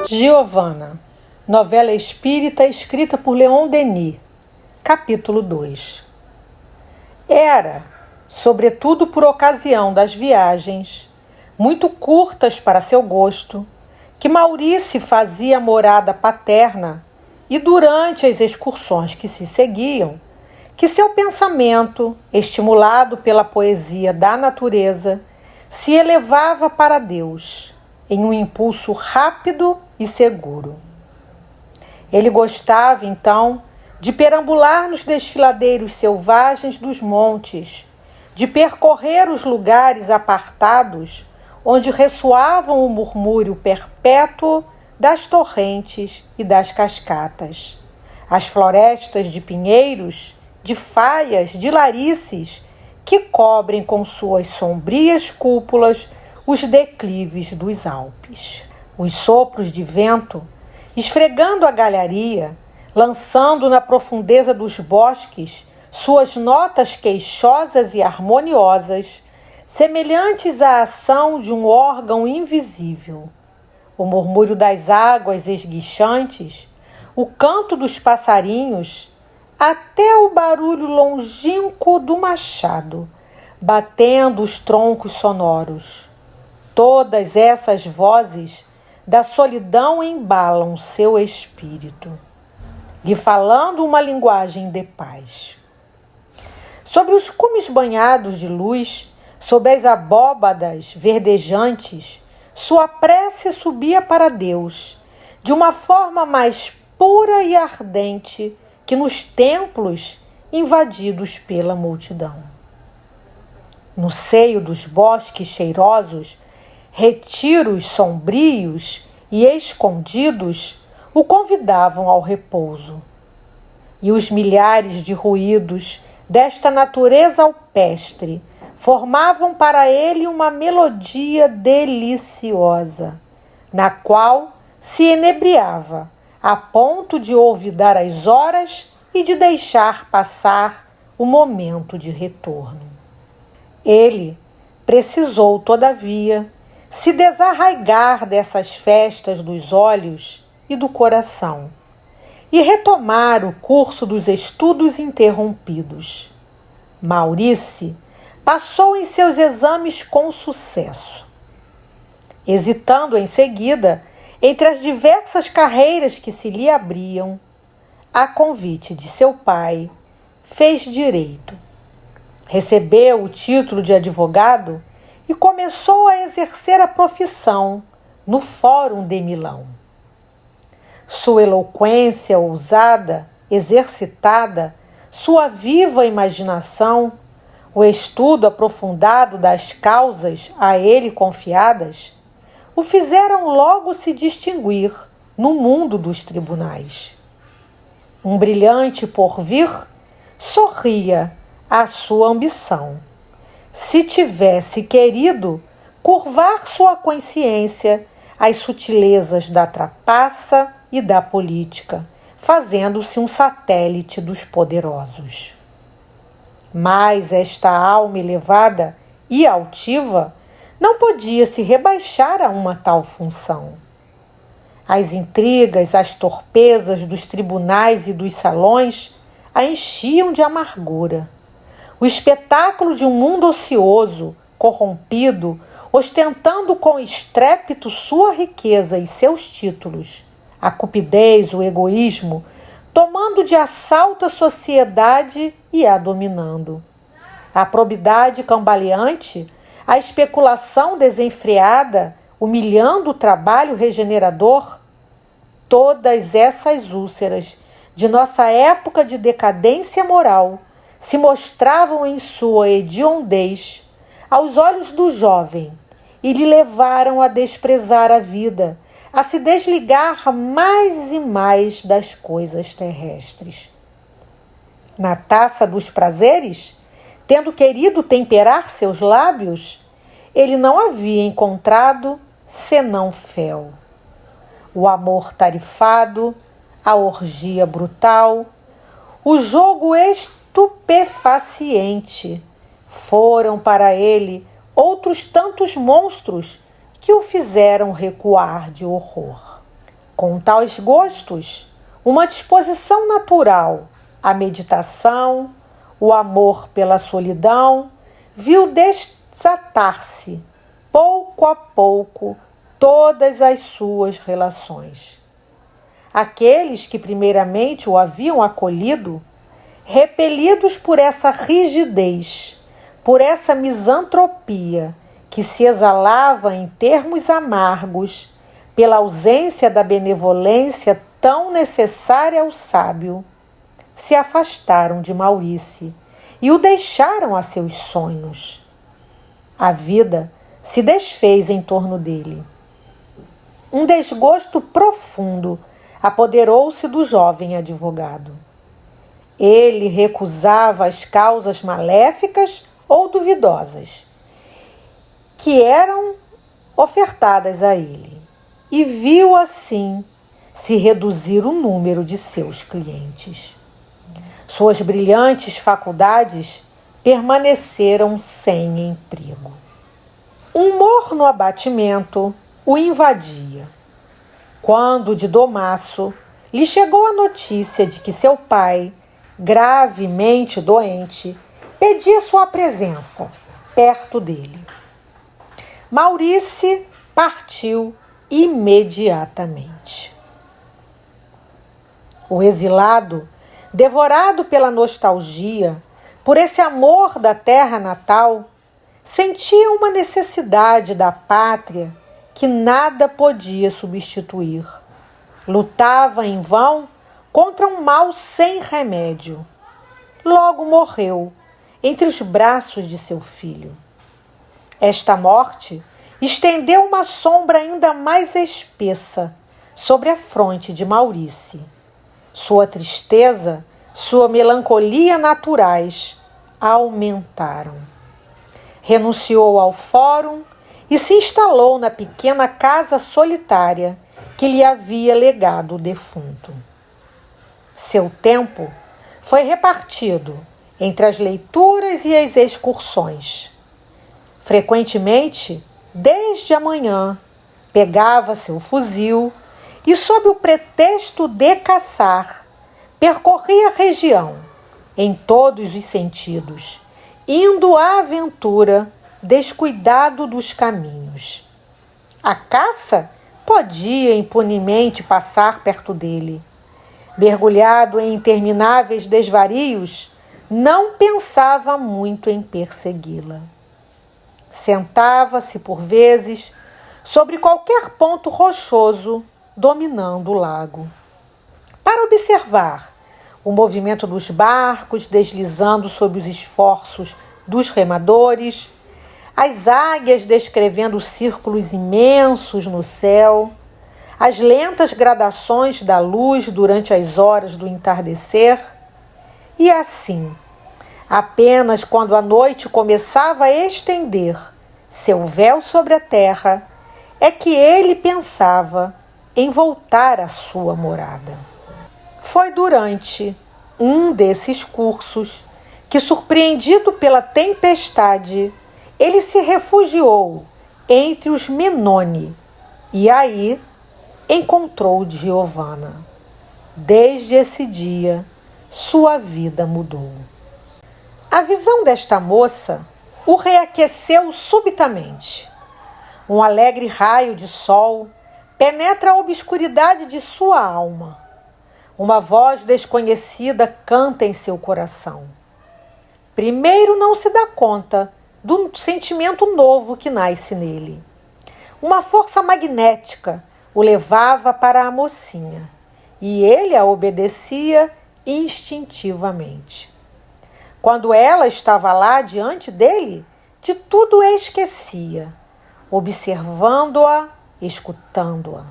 Giovanna, novela espírita escrita por Leon Denis, capítulo 2. Era, sobretudo por ocasião das viagens, muito curtas para seu gosto, que Maurice fazia morada paterna e durante as excursões que se seguiam, que seu pensamento, estimulado pela poesia da natureza, se elevava para Deus, em um impulso rápido e seguro. Ele gostava, então, de perambular nos desfiladeiros selvagens dos montes, de percorrer os lugares apartados onde ressoavam o murmúrio perpétuo das torrentes e das cascatas, as florestas de pinheiros, de faias, de larices, que cobrem com suas sombrias cúpulas os declives dos Alpes. Os sopros de vento, esfregando a galharia, lançando na profundeza dos bosques suas notas queixosas e harmoniosas, semelhantes à ação de um órgão invisível. O murmúrio das águas esguichantes, o canto dos passarinhos, até o barulho longínquo do machado, batendo os troncos sonoros. Todas essas vozes da solidão embalam seu espírito, lhe falando uma linguagem de paz. Sobre os cumes banhados de luz, sob as abóbadas verdejantes, sua prece subia para Deus, de uma forma mais pura e ardente que nos templos invadidos pela multidão. No seio dos bosques cheirosos, retiros sombrios e escondidos o convidavam ao repouso. E os milhares de ruídos desta natureza alpestre formavam para ele uma melodia deliciosa, na qual se enebriava, a ponto de olvidar as horas e de deixar passar o momento de retorno. Ele precisou, todavia, se desarraigar dessas festas dos olhos e do coração e retomar o curso dos estudos interrompidos. Maurice passou em seus exames com sucesso. Hesitando em seguida entre as diversas carreiras que se lhe abriam, a convite de seu pai, fez direito. Recebeu o título de advogado e começou a exercer a profissão no Fórum de Milão. Sua eloquência ousada, exercitada, sua viva imaginação, o estudo aprofundado das causas a ele confiadas, o fizeram logo se distinguir no mundo dos tribunais. Um brilhante porvir sorria à sua ambição. Se tivesse querido curvar sua consciência às sutilezas da trapaça e da política, fazendo-se um satélite dos poderosos. Mas esta alma elevada e altiva não podia se rebaixar a uma tal função. As intrigas, as torpezas dos tribunais e dos salões a enchiam de amargura. O espetáculo de um mundo ocioso, corrompido, ostentando com estrépito sua riqueza e seus títulos, a cupidez, o egoísmo, tomando de assalto a sociedade e a dominando. A probidade cambaleante, a especulação desenfreada, humilhando o trabalho regenerador, todas essas úlceras de nossa época de decadência moral se mostravam em sua hediondez aos olhos do jovem e lhe levaram a desprezar a vida, a se desligar mais e mais das coisas terrestres. Na taça dos prazeres, tendo querido temperar seus lábios, ele não havia encontrado senão fel. O amor tarifado, a orgia brutal, o jogo estupefaciente foram para ele outros tantos monstros que o fizeram recuar de horror. Com tais gostos, uma disposição natural à meditação, o amor pela solidão, viu desatar-se, pouco a pouco, todas as suas relações. Aqueles que primeiramente o haviam acolhido, repelidos por essa rigidez, por essa misantropia que se exalava em termos amargos, pela ausência da benevolência tão necessária ao sábio, se afastaram de Maurice e o deixaram a seus sonhos. A vida se desfez em torno dele. Um desgosto profundo apoderou-se do jovem advogado. Ele recusava as causas maléficas ou duvidosas que eram ofertadas a ele e viu assim se reduzir o número de seus clientes. Suas brilhantes faculdades permaneceram sem emprego. Um morno abatimento o invadia, quando de Domaço lhe chegou a notícia de que seu pai, gravemente doente, pedia sua presença perto dele. Maurice partiu imediatamente. O exilado, devorado pela nostalgia, por esse amor da terra natal, sentia uma necessidade da pátria que nada podia substituir. Lutava em vão contra um mal sem remédio. Logo morreu entre os braços de seu filho. Esta morte estendeu uma sombra ainda mais espessa sobre a fronte de Maurice. Sua tristeza, sua melancolia naturais aumentaram. Renunciou ao fórum e se instalou na pequena casa solitária que lhe havia legado o defunto. Seu tempo foi repartido entre as leituras e as excursões. Frequentemente, desde a manhã, pegava seu fuzil e, sob o pretexto de caçar, percorria a região em todos os sentidos, indo à aventura, descuidado dos caminhos. A caça podia impunemente passar perto dele. Mergulhado em intermináveis desvarios, não pensava muito em persegui-la. Sentava-se, por vezes, sobre qualquer ponto rochoso, dominando o lago, para observar o movimento dos barcos deslizando sob os esforços dos remadores, as águias descrevendo círculos imensos no céu, as lentas gradações da luz durante as horas do entardecer, e assim, apenas quando a noite começava a estender seu véu sobre a terra, é que ele pensava em voltar à sua morada. Foi durante um desses cursos que, surpreendido pela tempestade, ele se refugiou entre os Menoni e aí encontrou Giovanna. Desde esse dia, sua vida mudou. A visão desta moça o reaqueceu subitamente. Um alegre raio de sol penetra a obscuridade de sua alma. Uma voz desconhecida canta em seu coração. Primeiro não se dá conta do sentimento novo que nasce nele. Uma força magnética o levava para a mocinha, e ele a obedecia instintivamente. Quando ela estava lá diante dele, de tudo esquecia, observando-a, escutando-a.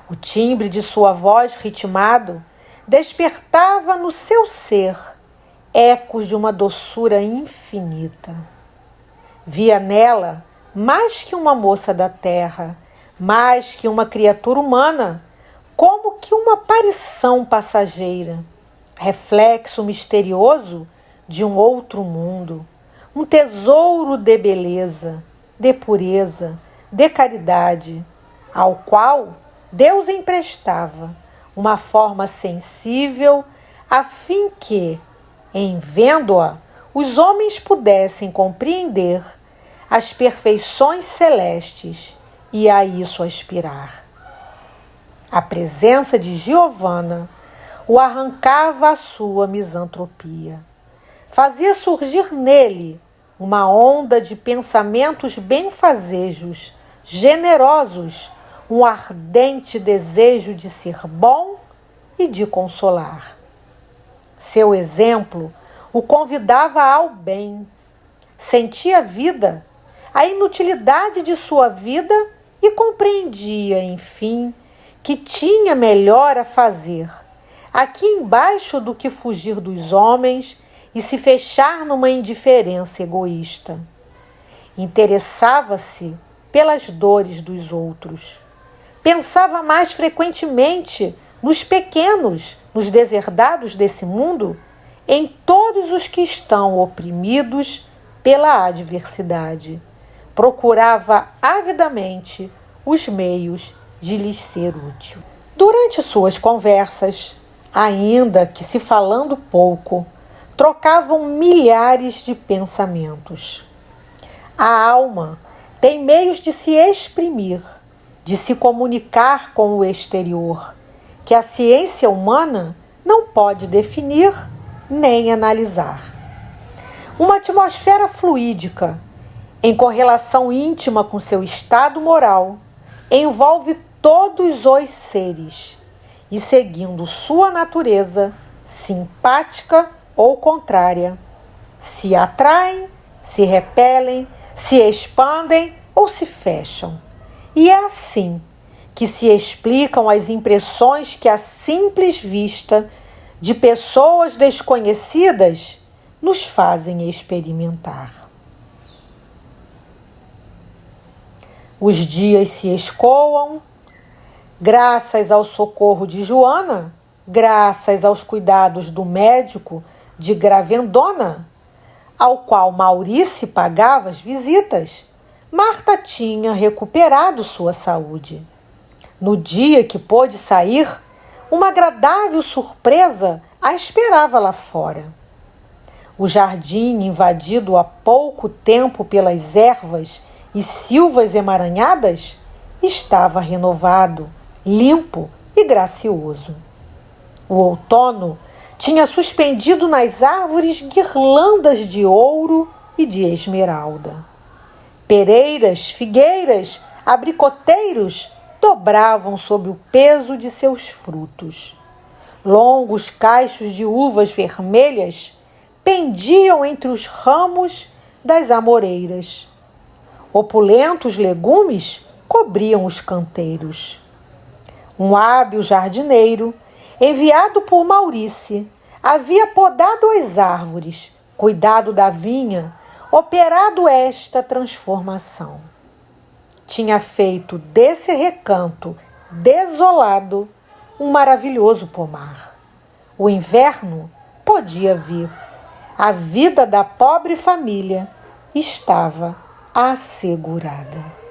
O timbre de sua voz ritmado despertava no seu ser ecos de uma doçura infinita. Via nela mais que uma moça da terra, mais que uma criatura humana, como que uma aparição passageira, reflexo misterioso de um outro mundo, um tesouro de beleza, de pureza, de caridade, ao qual Deus emprestava uma forma sensível a fim que, em vendo-a, os homens pudessem compreender as perfeições celestes e a isso aspirar. A presença de Giovanna o arrancava à sua misantropia. Fazia surgir nele uma onda de pensamentos benfazejos, generosos, um ardente desejo de ser bom e de consolar. Seu exemplo o convidava ao bem. Sentia a vida, a inutilidade de sua vida e compreendia, enfim, que tinha melhor a fazer aqui embaixo do que fugir dos homens e se fechar numa indiferença egoísta. Interessava-se pelas dores dos outros. Pensava mais frequentemente nos pequenos, nos deserdados desse mundo, em todos os que estão oprimidos pela adversidade. Procurava avidamente os meios de lhes ser útil. Durante suas conversas, ainda que se falando pouco, trocavam milhares de pensamentos. A alma tem meios de se exprimir, de se comunicar com o exterior, que a ciência humana não pode definir nem analisar. Uma atmosfera fluídica, em correlação íntima com seu estado moral, envolve todos os seres e, seguindo sua natureza, simpática ou contrária, se atraem, se repelem, se expandem ou se fecham. E é assim que se explicam as impressões que a simples vista de pessoas desconhecidas nos fazem experimentar. Os dias se escoam, graças ao socorro de Joana, graças aos cuidados do médico de Gravendona, ao qual Maurice pagava as visitas, Marta tinha recuperado sua saúde. No dia que pôde sair, uma agradável surpresa a esperava lá fora. O jardim, invadido há pouco tempo pelas ervas e silvas emaranhadas, estava renovado, limpo e gracioso. O outono tinha suspendido nas árvores guirlandas de ouro e de esmeralda. Pereiras, figueiras, abricoteiros dobravam sob o peso de seus frutos. Longos cachos de uvas vermelhas pendiam entre os ramos das amoreiras. Opulentos legumes cobriam os canteiros. Um hábil jardineiro, enviado por Maurice, havia podado as árvores, cuidado da vinha, operado esta transformação. Tinha feito desse recanto desolado um maravilhoso pomar. O inverno podia vir. A vida da pobre família estava assegurada.